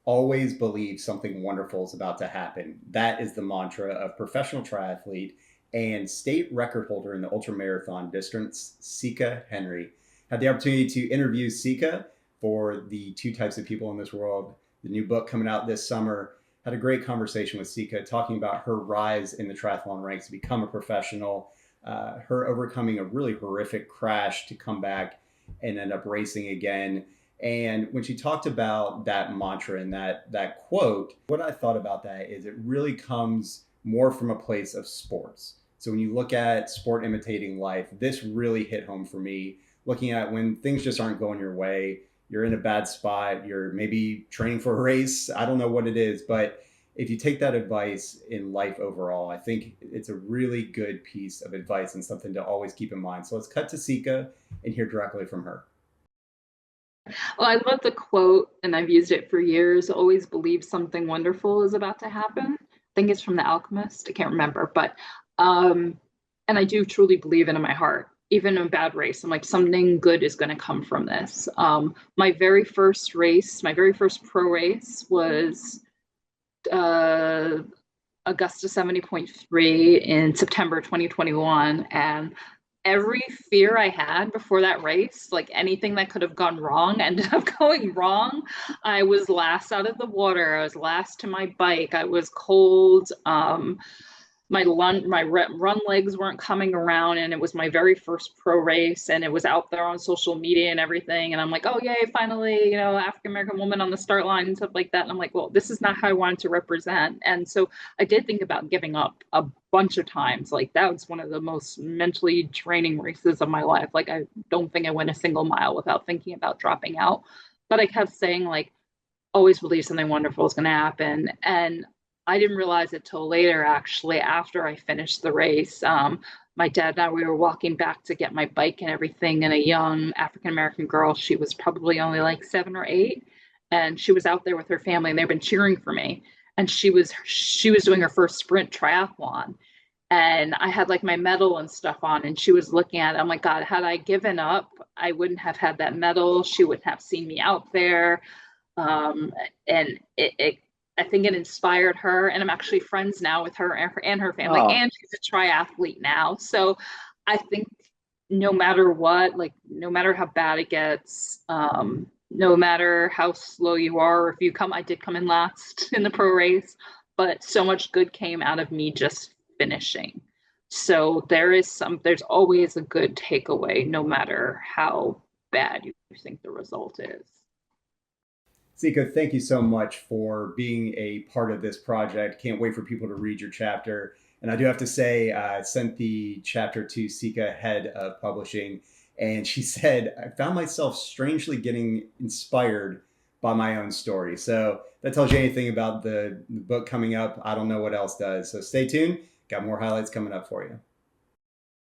always believe something wonderful is about to happen. That is the mantra of professional triathlete and state record holder in the ultramarathon distance, Sika Henry. Had the opportunity to interview Sika for the Two Types of People in This World, the new book coming out this summer. Had a great conversation with Sika talking about her rise in the triathlon ranks to become a professional, her overcoming a really horrific crash to come back and end up racing again. And when she talked about that mantra and that quote, what I thought about that is it really comes more from a place of sports. So when you look at sport imitating life, this really hit home for me. Looking at when things just aren't going your way, you're in a bad spot, you're maybe training for a race, I don't know what it is, but if you take that advice in life overall, I think it's a really good piece of advice and something to always keep in mind. So let's cut to Sika and hear directly from her. Well, I love the quote, and I've used it for years. Always believe something wonderful is about to happen. I think it's from The Alchemist. I can't remember, but um, and I do truly believe it in my heart. Even in a bad race, I'm like, something good is going to come from this. My very first race, my very first pro race was uh, Augusta 70.3 in September 2021, and every fear I had before that race, like anything that could have gone wrong, ended up going wrong. I was last out of the water. I was last to my bike. I was cold. My run legs weren't coming around, and it was my very first pro race, and it was out there on social media and everything, and I'm like, oh yay, finally, African American woman on the start line and stuff like that. And I'm like, well, this is not how I wanted to represent. And so I did think about giving up a bunch of times. Like, that was one of the most mentally draining races of my life. Like, I don't think I went a single mile without thinking about dropping out, but I kept saying, like, always believe something wonderful is going to happen. And I didn't realize it till later, actually, after I finished the race. My dad and I, we were walking back to get my bike and everything, and a young African American girl, she was probably only like 7 or 8, and she was out there with her family, and they've been cheering for me. And she was doing her first sprint triathlon, and I had like my medal and stuff on, and she was looking at it. I'm like, God, had I given up, I wouldn't have had that medal. She wouldn't have seen me out there. Um, and I think it inspired her, and I'm actually friends now with her and her family, Oh, and she's a triathlete now. So I think no matter what, like no matter how bad it gets, no matter how slow you are, or if you come, I did come in last in the pro race, but so much good came out of me just finishing. So there's always a good takeaway, no matter how bad you think the result is. Sika, thank you so much for being a part of this project. Can't wait for people to read your chapter. And I do have to say, I sent the chapter to Sika, head of publishing, and she said, I found myself strangely getting inspired by my own story. So that tells you anything about the book coming up. I don't know what else does. So stay tuned. Got more highlights coming up for you.